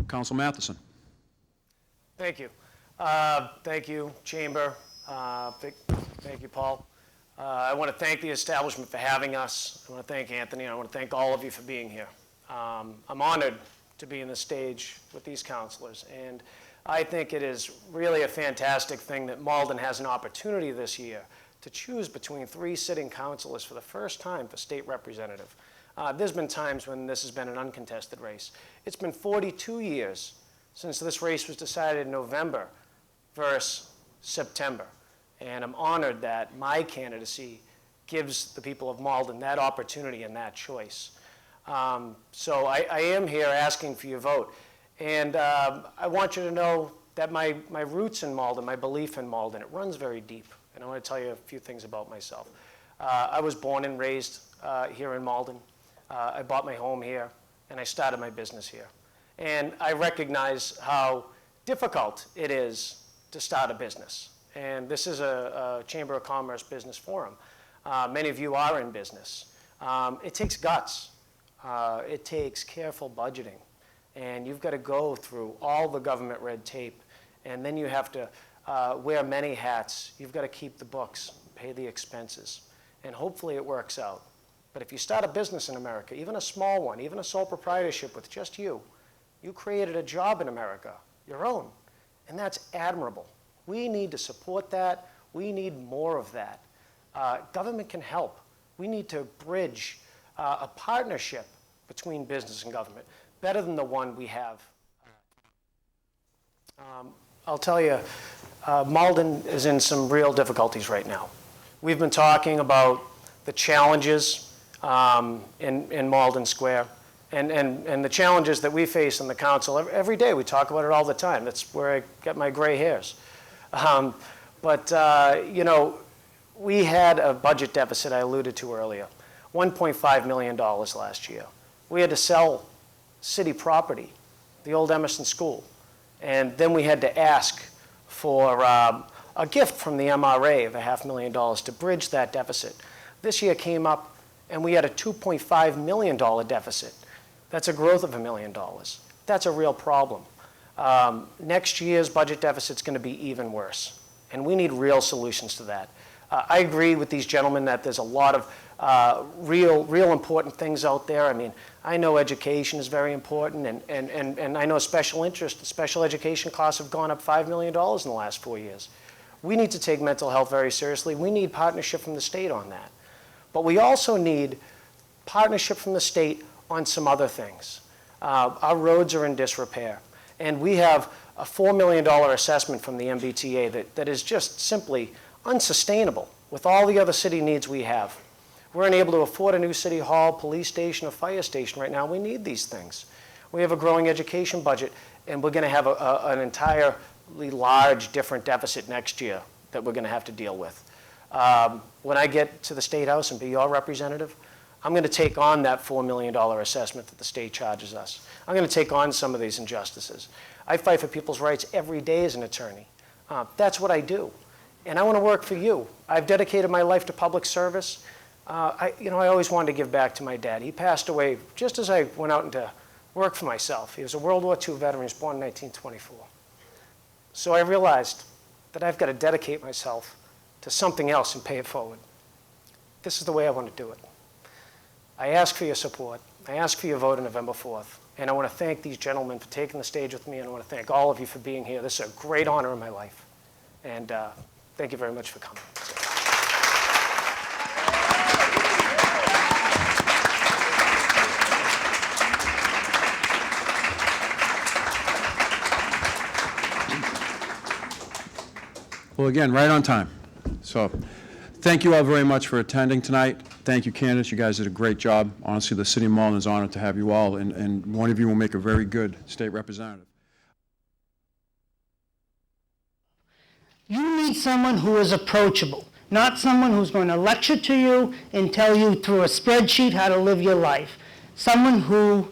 Council Matheson. Thank you. Thank you, Chamber. Thank you, Paul. I want to thank the establishment for having us. I want to thank Anthony. I want to thank all of you for being here. I'm honored to be in the stage with these councilors, and I think it is really a fantastic thing that Malden has an opportunity this year to choose between 3 sitting councilors for the first time for state representative. There's been times when this has been an uncontested race. It's been 42 years since this race was decided in November versus September. And I'm honored that my candidacy gives the people of Malden that opportunity and that choice. So I am here asking for your vote. And I want you to know that my roots in Malden, my belief in Malden, it runs very deep. And I want to tell you a few things about myself. I was born and raised here in Malden. I bought my home here, and I started my business here. And I recognize how difficult it is to start a business. And this is a Chamber of Commerce business forum. Many of you are in business. It takes guts. It takes careful budgeting. And you've got to go through all the government red tape. And then you have to wear many hats. You've got to keep the books, pay the expenses. And hopefully it works out. But if you start a business in America, even a small one, even a sole proprietorship with just you created a job in America, your own. And that's admirable. We need to support that. We need more of that. Government can help. We need to bridge a partnership between business and government, better than the one we have. I'll tell you, Malden is in some real difficulties right now. We've been talking about the challenges in Malden Square and the challenges that we face in the council. Every day we talk about it all the time. That's where I get my gray hairs. You know, we had a budget deficit I alluded to earlier, $1.5 million last year. We had to sell city property, the old Emerson School, and then we had to ask for a gift from the MRA of $500,000 to bridge that deficit. This year came up and we had a $2.5 million deficit. That's a growth of $1 million. That's a real problem. Next year's budget deficit is going to be even worse, and we need real solutions to that. I agree with these gentlemen that there's a lot of real important things out there. I mean, I know education is very important, and I know special education costs have gone up $5 million in the last 4 years. We need to take mental health very seriously. We need partnership from the state on that. But we also need partnership from the state on some other things. Our roads are in disrepair. And we have a $4 million assessment from the MBTA that is just simply unsustainable with all the other city needs we have. We're unable to afford a new city hall, police station, or fire station right now. We need these things. We have a growing education budget, and we're going to have an entirely large, different deficit next year that we're going to have to deal with. When I get to the State House and be your representative, I'm going to take on that $4 million assessment that the state charges us. I'm going to take on some of these injustices. I fight for people's rights every day as an attorney. That's what I do. And I want to work for you. I've dedicated my life to public service. I always wanted to give back to my dad. He passed away just as I went out into work for myself. He was a World War II veteran. He was born in 1924. So I realized that I've got to dedicate myself to something else and pay it forward. This is the way I want to do it. I ask for your support. I ask for your vote on November 4th. And I want to thank these gentlemen for taking the stage with me, and I want to thank all of you for being here. This is a great honor in my life. And thank you very much for coming. Well, again, right on time. So thank you all very much for attending tonight. Thank you, candidates. You guys did a great job. Honestly, the city of Malden is honored to have you all, and one of you will make a very good state representative. You need someone who is approachable, not someone who's going to lecture to you and tell you through a spreadsheet how to live your life. Someone who,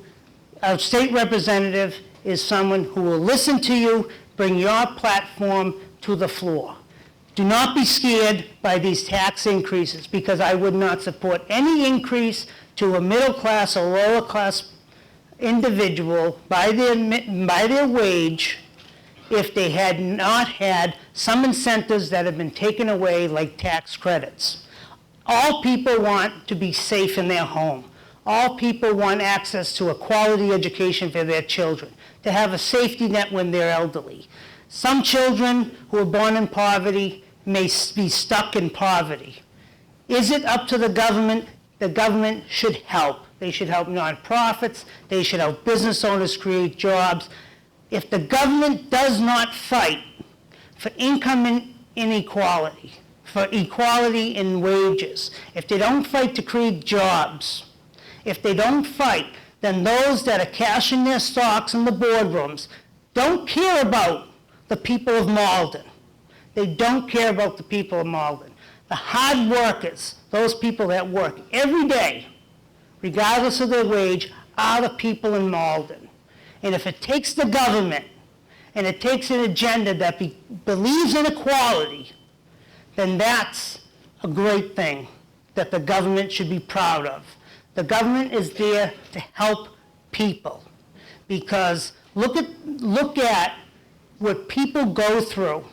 our state representative, is someone who will listen to you, bring your platform to the floor. Do not be scared by these tax increases, because I would not support any increase to a middle class or lower class individual by their wage if they had not had some incentives that have been taken away, like tax credits. All people want to be safe in their home. All people want access to a quality education for their children, to have a safety net when they're elderly. Some children who are born in poverty may be stuck in poverty. Is it up to the government? The government should help. They should help nonprofits. They should help business owners create jobs. If the government does not fight for income inequality, for equality in wages, if they don't fight to create jobs, if they don't fight, then those that are cashing their stocks in the boardrooms don't care about the people of Malden. They don't care about the people of Malden. The hard workers, those people that work every day, regardless of their wage, are the people in Malden. And if it takes the government and it takes an agenda that believes in equality, then that's a great thing that the government should be proud of. The government is there to help people, because look at what people go through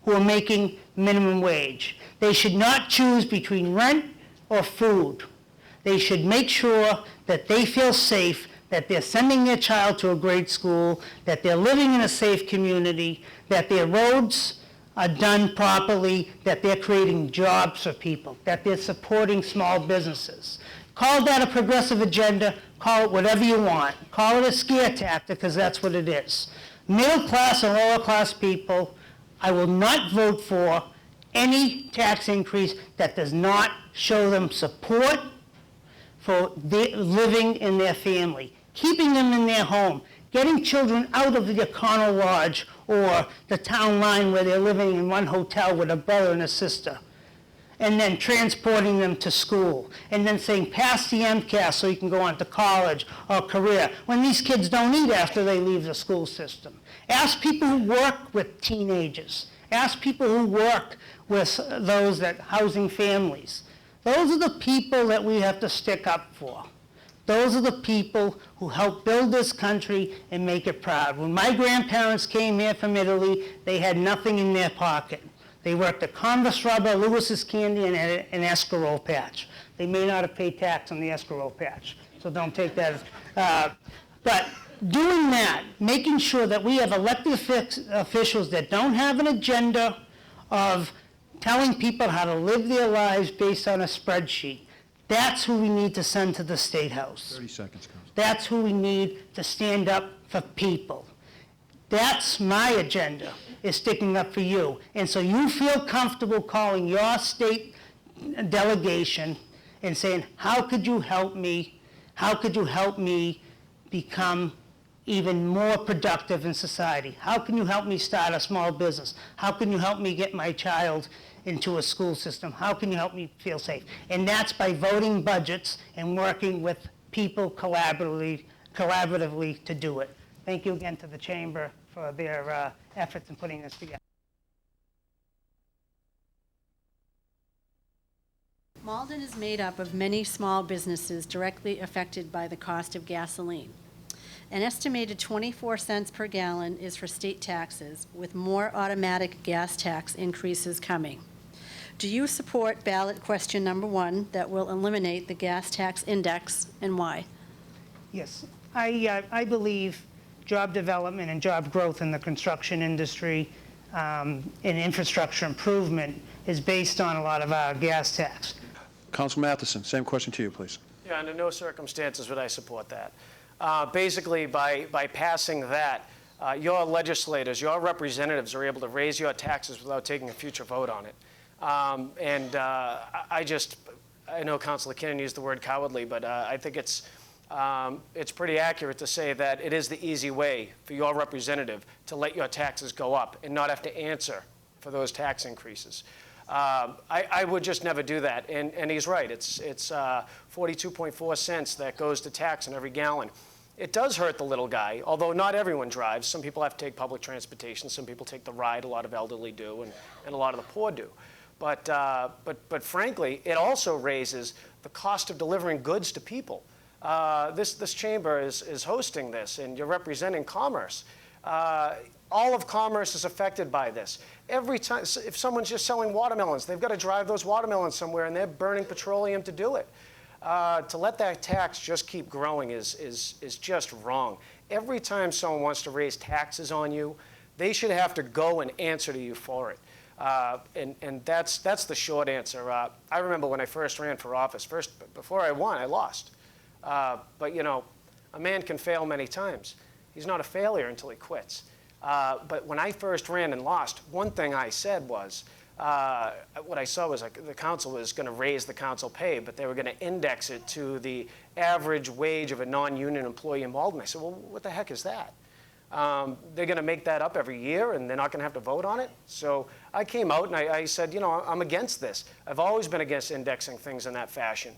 who are making minimum wage. They should not choose between rent or food. They should make sure that they feel safe, that they're sending their child to a great school, that they're living in a safe community, that their roads are done properly, that they're creating jobs for people, that they're supporting small businesses. Call that a progressive agenda, call it whatever you want. Call it a scare tactic, because that's what it is. Middle class and lower class people, I will not vote for any tax increase that does not show them support for living in their family, keeping them in their home, getting children out of the Econo Lodge or the town line where they're living in one hotel with a brother and a sister, and then transporting them to school, and then saying, pass the MCAS so you can go on to college or career, when these kids don't eat after they leave the school system. Ask people who work with teenagers. Ask people who work with those that housing families. Those are the people that we have to stick up for. Those are the people who helped build this country and make it proud. When my grandparents came here from Italy, they had nothing in their pocket. They worked at Converse Rubber, Lewis's Candy, and an Escarole patch. They may not have paid tax on the Escarole patch, so don't take that as... but doing that, making sure that we have elected officials that don't have an agenda of telling people how to live their lives based on a spreadsheet, that's who we need to send to the State House. 30 seconds, Council. That's who we need to stand up for people. That's my agenda, is sticking up for you. And so you feel comfortable calling your state delegation and saying, how could you help me? How could you help me become even more productive in society? How can you help me start a small business? How can you help me get my child into a school system? How can you help me feel safe? And that's by voting budgets and working with people collaboratively to do it. Thank you again to the Chamber for their efforts in putting this together. Malden is made up of many small businesses directly affected by the cost of gasoline. An estimated 24 cents per gallon is for state taxes, with more automatic gas tax increases coming. Do you support ballot question number 1 that will eliminate the gas tax index, and why? Yes, I believe job development and job growth in the construction industry and infrastructure improvement is based on a lot of our gas tax. Council Matheson, same question to you, please. Yeah, under no circumstances would I support that. Basically, by passing that, your legislators, your representatives are able to raise your taxes without taking a future vote on it. I know Councilor Kinnon used the word cowardly, but I think it's pretty accurate to say that it is the easy way for your representative to let your taxes go up and not have to answer for those tax increases. I would just never do that, and he's right. It's 42.4 cents that goes to tax on every gallon. It does hurt the little guy, although not everyone drives. Some people have to take public transportation. Some people take the ride. A lot of elderly do, and a lot of the poor do. But frankly, it also raises the cost of delivering goods to people. This chamber is hosting this, and you're representing commerce. All of commerce is affected by this. Every time, if someone's just selling watermelons, they've got to drive those watermelons somewhere, and they're burning petroleum to do it. To let that tax just keep growing is just wrong. Every time someone wants to raise taxes on you, they should have to go and answer to you for it. And that's the short answer. I remember when I first ran for office. Before I won, I lost. But you know, a man can fail many times. He's not a failure until he quits. But when I first ran and lost, one thing I said was, what I saw was like the council was going to raise the council pay, but they were going to index it to the average wage of a non-union employee in Malden. I said, well, what the heck is that? They're going to make that up every year, and they're not going to have to vote on it? So I came out and I said, you know, I'm against this. I've always been against indexing things in that fashion.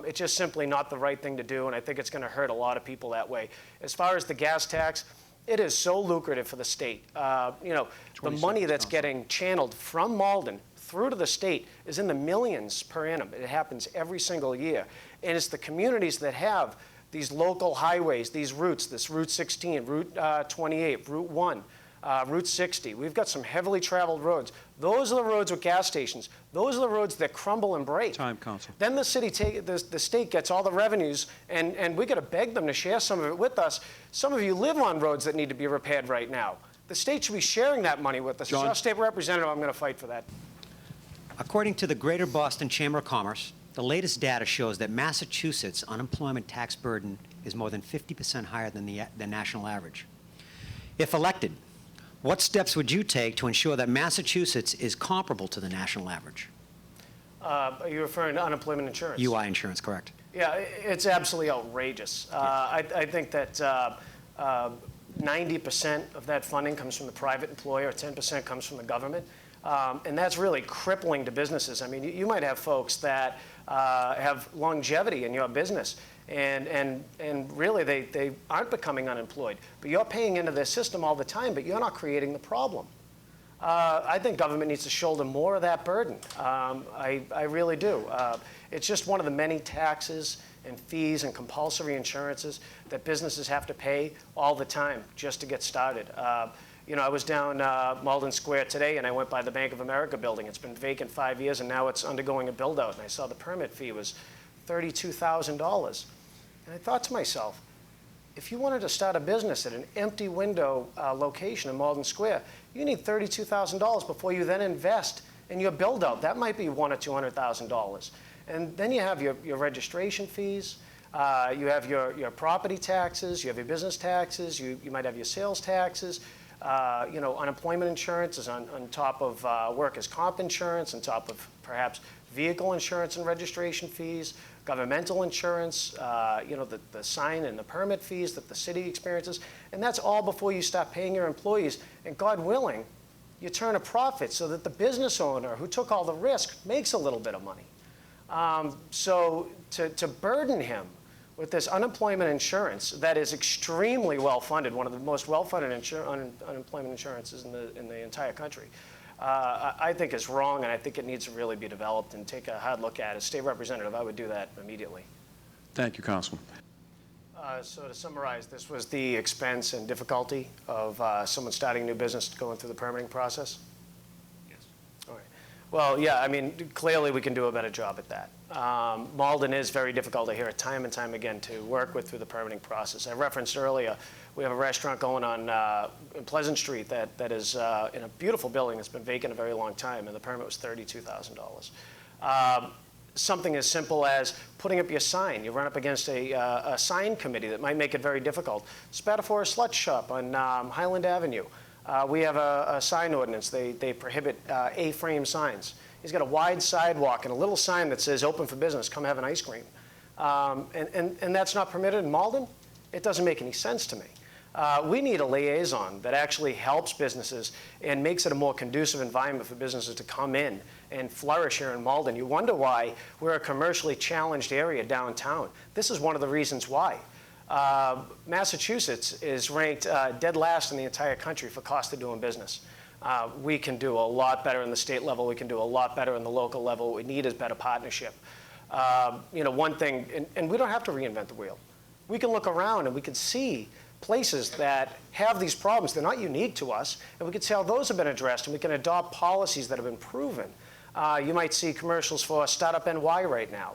It's just simply not the right thing to do, and I think it's going to hurt a lot of people that way. As far as the gas tax, it is so lucrative for the state. You know, the money that's getting channeled from Malden through to the state is in the millions per annum. It happens every single year. And it's the communities that have these local highways, these routes, this Route 16, Route 28, Route 1, Route 60. We've got some heavily traveled roads. Those are the roads with gas stations. Those are the roads that crumble and break. Time, Council. Then the state gets all the revenues, and we got to beg them to share some of it with us. Some of you live on roads that need to be repaired right now. The state should be sharing that money with us. John? As a state representative, I'm going to fight for that. According to the Greater Boston Chamber of Commerce, the latest data shows that Massachusetts' unemployment tax burden is more than 50% higher than the national average. If elected, what steps would you take to ensure that Massachusetts is comparable to the national average? Are you referring to unemployment insurance? UI insurance, correct. Yeah, it's absolutely outrageous. I think that 90% of that funding comes from the private employer, 10% comes from the government. And that's really crippling to businesses. I mean, you might have folks that have longevity in your business, and really they aren't becoming unemployed. But you're paying into their system all the time, but you're not creating the problem. I think government needs to shoulder more of that burden. I really do. It's just one of the many taxes and fees and compulsory insurances that businesses have to pay all the time just to get started. You know, I was down Malden Square today, and I went by the Bank of America building. It's been vacant 5 years, and now it's undergoing a build-out. And I saw the permit fee was $32,000. And I thought to myself, if you wanted to start a business at an empty window location in Malden Square, you need $32,000 before you then invest in your build-out. That might be $100,000 or $200,000. And then you have your registration fees. You have your property taxes. You have your business taxes. You might have your sales taxes. You know, unemployment insurance is on top of workers' comp insurance, on top of perhaps vehicle insurance and registration fees, governmental insurance, you know, the sign and the permit fees that the city experiences. And that's all before you start paying your employees. And God willing, you turn a profit so that the business owner who took all the risk makes a little bit of money. So to burden him with this unemployment insurance that is extremely well-funded, one of the most well-funded unemployment insurances in the entire country, I think is wrong, and I think it needs to really be developed and take a hard look at it. As state representative, I would do that immediately. Thank you, Councilman. So to summarize, this was the expense and difficulty of someone starting a new business going through the permitting process? Yes. All right. Well, yeah, I mean, clearly we can do a better job at that. Malden is very difficult, I hear it time and time again, to work with through the permitting process. I referenced earlier, we have a restaurant going on in Pleasant Street that is in a beautiful building that's been vacant a very long time, and the permit was $32,000. Something as simple as putting up your sign. You run up against a sign committee that might make it very difficult. Spatafora Slut Shop on Highland Avenue. We have a sign ordinance. They prohibit A-frame signs. He's got a wide sidewalk and a little sign that says open for business, come have an ice cream. And that's not permitted in Malden? It doesn't make any sense to me. We need a liaison that actually helps businesses and makes it a more conducive environment for businesses to come in and flourish here in Malden. You wonder why we're a commercially challenged area downtown. This is one of the reasons why. Massachusetts is ranked dead last in the entire country for cost of doing business. We can do a lot better in the state level. We can do a lot better in the local level. What we need is better partnership. One thing, and we don't have to reinvent the wheel. We can look around and we can see places that have these problems. They're not unique to us, and we can see how those have been addressed, and we can adopt policies that have been proven. You might see commercials for Startup NY right now.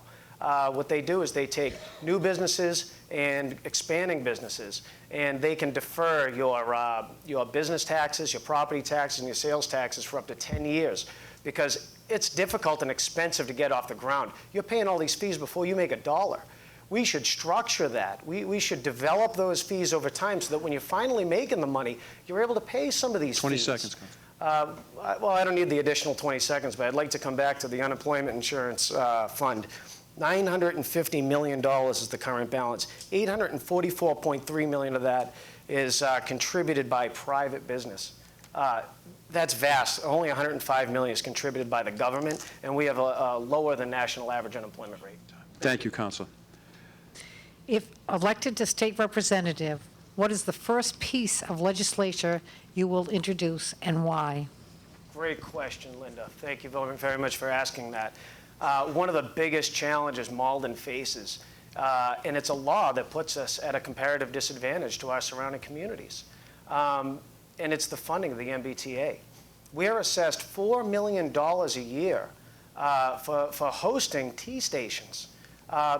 What they do is they take new businesses and expanding businesses, and they can defer your business taxes, your property taxes, and your sales taxes for up to 10 years because it's difficult and expensive to get off the ground. You're paying all these fees before you make a dollar. We should structure that. We should develop those fees over time so that when you're finally making the money, you're able to pay some of these 20 fees. seconds, Councilman. Well, I don't need the additional 20 seconds, but I'd like to come back to the unemployment insurance fund. $950 million is the current balance. $844.3 million of that is contributed by private business. That's vast. Only $105 million is contributed by the government, and we have a lower than national average unemployment rate. Thank you, Councilor. If elected to state representative, what is the first piece of legislation you will introduce and why? Great question, Linda. Thank you very much for asking that. One of the biggest challenges Malden faces, and it's a law that puts us at a comparative disadvantage to our surrounding communities, and it's the funding of the MBTA. We are assessed $4 million a year for hosting T stations.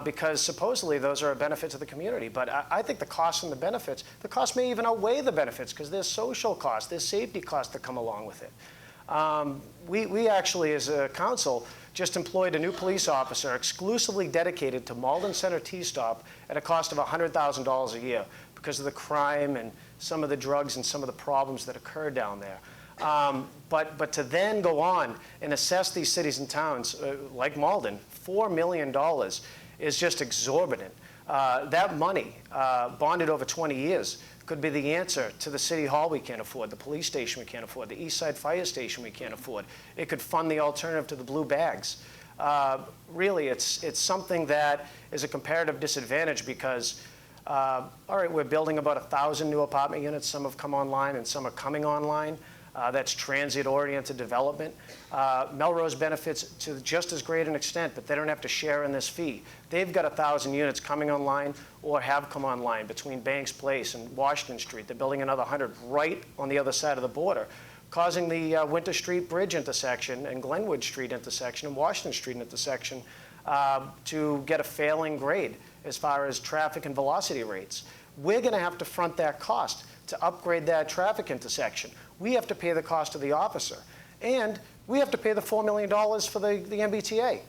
Because supposedly those are a benefit to the community. But I think the costs and the benefits, the costs may even outweigh the benefits because there's social costs, there's safety costs that come along with it. We actually, as a council, just employed a new police officer exclusively dedicated to Malden Center T-Stop at a cost of $100,000 a year because of the crime and some of the drugs and some of the problems that occur down there. But to then go on and assess these cities and towns like Malden, $4 million is just exorbitant. That money, bonded over 20 years, could be the answer to the city hall we can't afford, the police station we can't afford, the East Side Fire Station we can't afford. It could fund the alternative to the blue bags. Really, it's something that is a comparative disadvantage because, all right, we're building about 1,000 new apartment units. Some have come online and some are coming online. That's transit-oriented development. Melrose benefits to just as great an extent, but they don't have to share in this fee. They've got 1,000 units coming online or have come online between Banks Place and Washington Street. They're building another 100 right on the other side of the border, causing the Winter Street Bridge intersection and Glenwood Street intersection and Washington Street intersection to get a failing grade as far as traffic and velocity rates. We're going to have to front that cost to upgrade that traffic intersection. We have to pay the cost of the officer. And we have to pay the $4 million for the MBTA.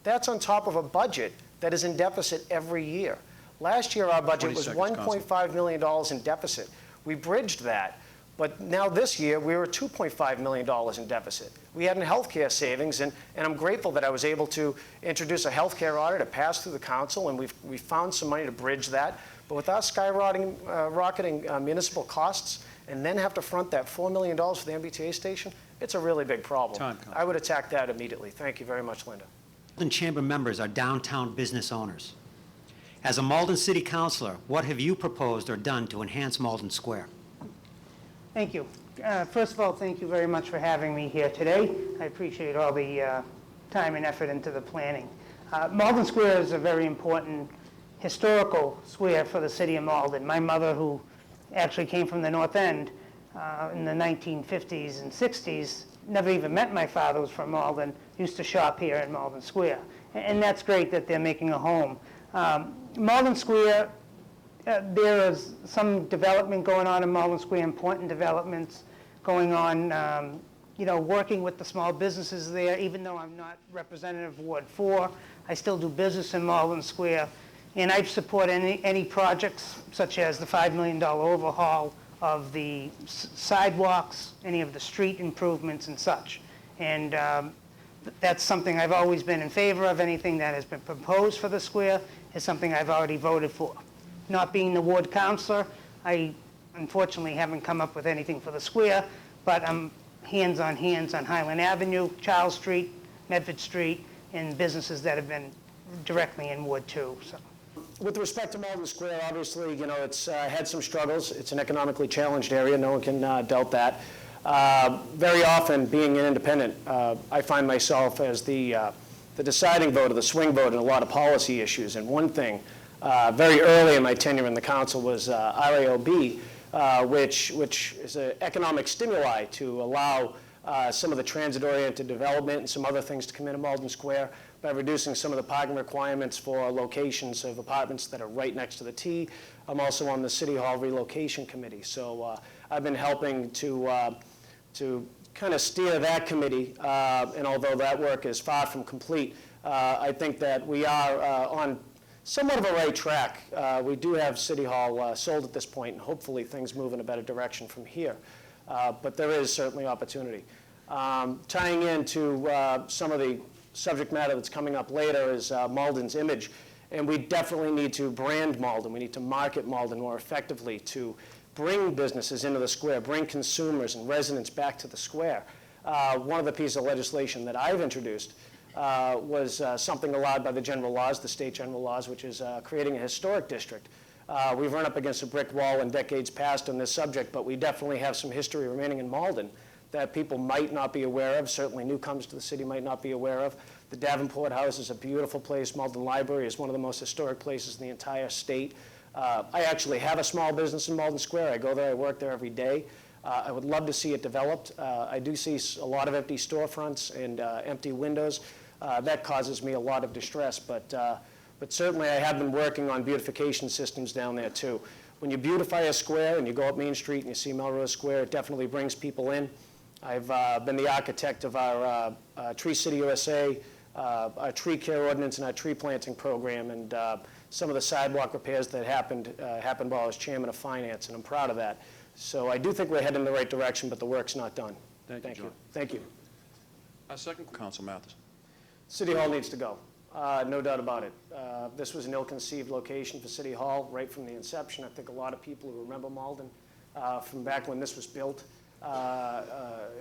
That's on top of a budget that is in deficit every year. Last year, our budget was $1.5 million in deficit. We bridged that. But now this year, we were $2.5 million in deficit. We had a healthcare savings, and I'm grateful that I was able to introduce a healthcare audit to pass through the council, and we found some money to bridge that. But without rocketing municipal costs, and then have to front that $4 million for the MBTA station, it's a really big problem. I would attack that immediately. Thank you very much, Linda. Malden Chamber members are downtown business owners. As a Malden City Councilor, what have you proposed or done to enhance Malden Square? Thank you. First of all, thank you very much for having me here today. I appreciate all the time and effort into the planning. Malden Square is a very important historical square for the city of Malden. My mother, who actually came from the North End in the 1950s and 60s, never even met my father, who was from Malden, used to shop here in Malden Square. And that's great that they're making a home. Malden Square, there is some development going on in Malden Square, important developments going on, working with the small businesses there. Even though I'm not representative of Ward 4, I still do business in Malden Square. And I support any projects such as the $5 million overhaul of the sidewalks, any of the street improvements and such. And that's something I've always been in favor of. Anything that has been proposed for the square is something I've already voted for. Not being the ward councilor, I unfortunately haven't come up with anything for the square, but I'm hands on Highland Avenue, Charles Street, Medford Street, and businesses that have been directly in Ward 2. So. With respect to Malden Square, obviously, it's had some struggles. It's an economically challenged area. No one can doubt that. Very often, being an independent, I find myself as the the deciding vote or the swing vote in a lot of policy issues. And one thing, very early in my tenure in the council was RAOB, which is an economic stimuli to allow some of the transit-oriented development and some other things to come into Malden Square by reducing some of the parking requirements for locations of apartments that are right next to the T. I'm also on the City Hall Relocation Committee, so I've been helping to kind of steer that committee, and although that work is far from complete, I think that we are on somewhat of a right track. We do have City Hall sold at this point, and hopefully things move in a better direction from here. But there is certainly opportunity. Tying into some of the subject matter that's coming up later is Malden's image. And we definitely need to brand Malden. We need to market Malden more effectively to bring businesses into the square, bring consumers and residents back to the square. One of the pieces of legislation that I've introduced was something allowed by the general laws, the state general laws, which is creating a historic district. We've run up against a brick wall in decades past on this subject, but we definitely have some history remaining in Malden that people might not be aware of, certainly newcomers to the city might not be aware of. The Davenport House is a beautiful place. Malden Library is one of the most historic places in the entire state. I actually have a small business in Malden Square. I go there, I work there every day. I would love to see it developed. I do see a lot of empty storefronts and empty windows. That causes me a lot of distress, but certainly I have been working on beautification systems down there too. When you beautify a square and you go up Main Street and you see Melrose Square, it definitely brings people in. I've been the architect of our Tree City USA, our tree care ordinance, and our tree planting program, and some of the sidewalk repairs that happened while I was chairman of finance, and I'm proud of that. So I do think we're heading in the right direction, but the work's not done. Thank you, John. Thank you. Second, Council Matheson. City Hall needs to go, no doubt about it. This was an ill-conceived location for City Hall right from the inception. I think a lot of people who remember Malden from back when this was built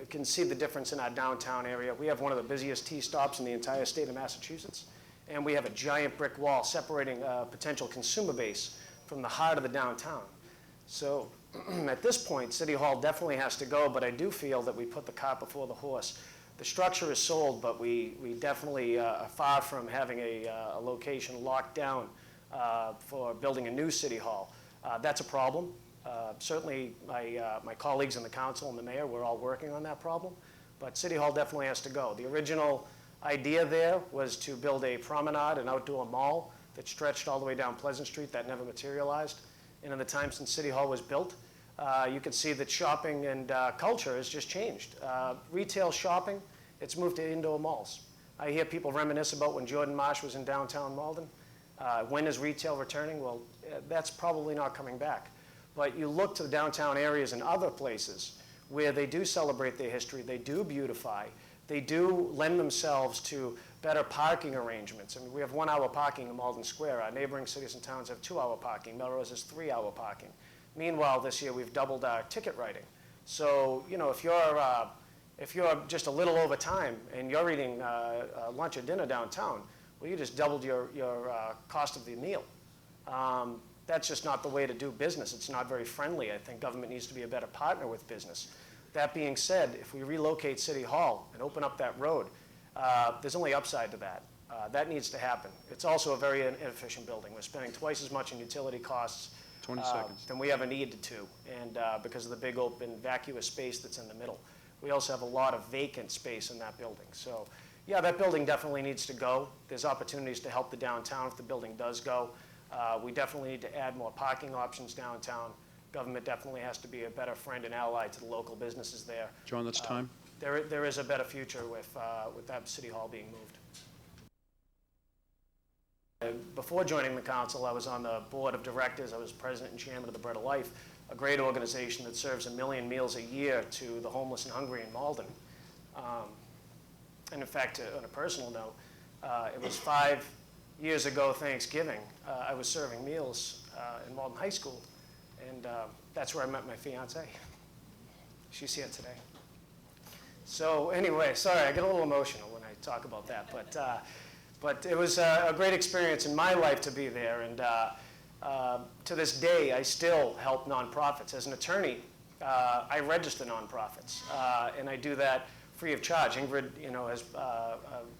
can see the difference in our downtown area. We have one of the busiest T-stops in the entire state of Massachusetts, and we have a giant brick wall separating a potential consumer base from the heart of the downtown. So at this point, City Hall definitely has to go, but I do feel that we put the cart before the horse. The structure is sold, but we definitely are far from having a location locked down for building a new City Hall. That's a problem. Certainly, my colleagues in the council and the mayor, we're all working on that problem, but City Hall definitely has to go. The original idea there was to build a promenade, an outdoor mall that stretched all the way down Pleasant Street. That never materialized. And in the time since City Hall was built, you can see that shopping and culture has just changed. Retail shopping, it's moved to indoor malls. I hear people reminisce about when Jordan Marsh was in downtown Malden. When is retail returning? Well, that's probably not coming back. But you look to the downtown areas and other places where they do celebrate their history, they do beautify, they do lend themselves to better parking arrangements. I mean, we have 1 hour parking in Malden Square. Our neighboring cities and towns have 2 hour parking. Melrose has 3 hour parking. Meanwhile, this year we've doubled our ticket writing. So, you know, if you're just a little over time and you're eating lunch or dinner downtown, well, you just doubled your cost of the meal. That's just not the way to do business. It's not very friendly. I think government needs to be a better partner with business. That being said, if we relocate City Hall and open up that road, there's only upside to that. That needs to happen. It's also a very inefficient building. We're spending twice as much in utility costs 20 seconds. than we ever needed to, and because of the big open vacuous space that's in the middle. We also have a lot of vacant space in that building. So yeah, that building definitely needs to go. There's opportunities to help the downtown if the building does go. We definitely need to add more parking options downtown. Government definitely has to be a better friend and ally to the local businesses there. John, that's time. There is a better future with that City Hall being moved. Before joining the council, I was on the board of directors. I was president and chairman of the Bread of Life, a great organization that serves 1 million meals a year to the homeless and hungry in Malden. And in fact, on a personal note, it was 5 years ago Thanksgiving, I was serving meals in Malden High School, and that's where I met my fiance. She's here today. So anyway, sorry, I get a little emotional when I talk about that, but it was a great experience in my life to be there, and to this day, I still help nonprofits. As an attorney, I register nonprofits, and I do that free of charge. Ingrid, has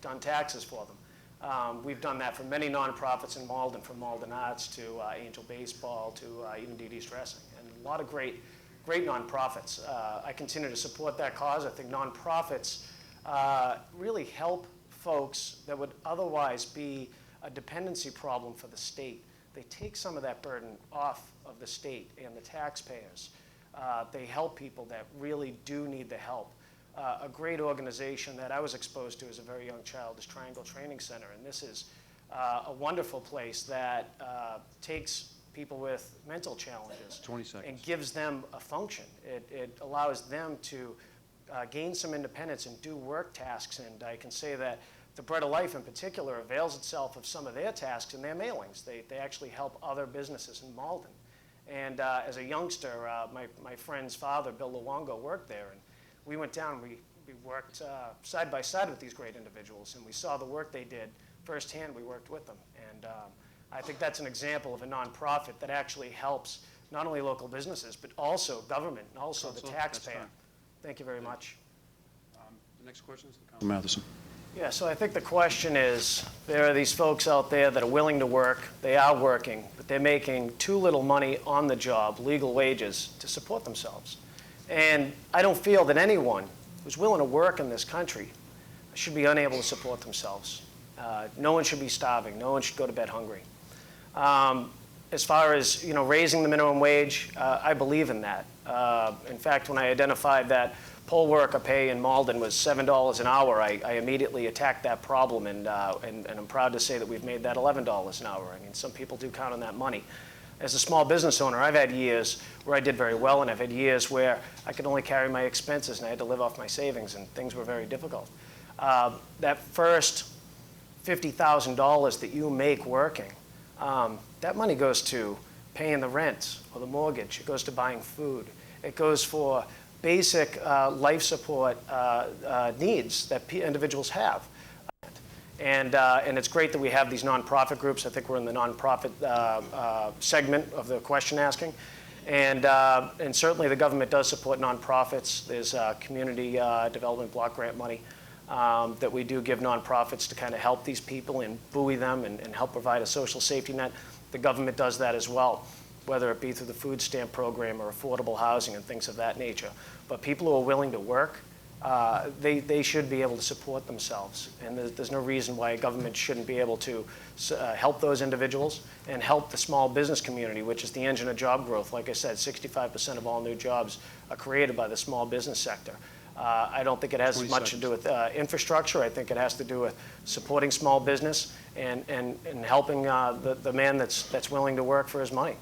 done taxes for them. We've done that for many nonprofits in Malden, from Malden Arts to Angel Baseball to even DD's Dressing, and a lot of great nonprofits. I continue to support that cause. I think nonprofits really help folks that would otherwise be a dependency problem for the state. They take some of that burden off of the state and the taxpayers. They help people that really do need the help. A great organization that I was exposed to as a very young child is Triangle Training Center, and this is a wonderful place that takes people with mental challenges 20 seconds. and gives them a function. It allows them to gain some independence and do work tasks, and I can say that the Bread of Life in particular avails itself of some of their tasks in their mailings. They actually help other businesses in Malden. And as a youngster, my friend's father, Bill Luongo, worked there, and we went down and we worked side by side with these great individuals, and we saw the work they did firsthand. We worked with them, and I think that's an example of a nonprofit that actually helps not only local businesses, but also government, and also the Council, that's taxpayer. fine. Thank you very much. The next question is Councilor Matheson. Yeah, so I think the question is, there are these folks out there that are willing to work, they are working, but they're making too little money on the job, legal wages, to support themselves. And I don't feel that anyone who's willing to work in this country should be unable to support themselves. No one should be starving. No one should go to bed hungry. As far as raising the minimum wage, I believe in that. In fact, when I identified that poll worker pay in Malden was $7 an hour, I immediately attacked that problem, and I'm proud to say that we've made that $11 an hour. I mean, some people do count on that money. As a small business owner, I've had years where I did very well, and I've had years where I could only carry my expenses and I had to live off my savings, and things were very difficult. That first $50,000 that you make working, that money goes to paying the rent or the mortgage. It goes to buying food. It goes for basic life support needs that individuals have. And it's great that we have these nonprofit groups. I think we're in the nonprofit segment of the question asking. And certainly the government does support nonprofits. There's community development block grant money that we do give nonprofits to kind of help these people and buoy them and help provide a social safety net. The government does that as well, whether it be through the food stamp program or affordable housing and things of that nature. But people who are willing to work, they should be able to support themselves. And there's no reason why a government shouldn't be able to help those individuals and help the small business community, which is the engine of job growth. Like I said, 65% of all new jobs are created by the small business sector. I don't think it has much to do with infrastructure. I think it has to do with supporting small business and helping the man that's willing to work for his money.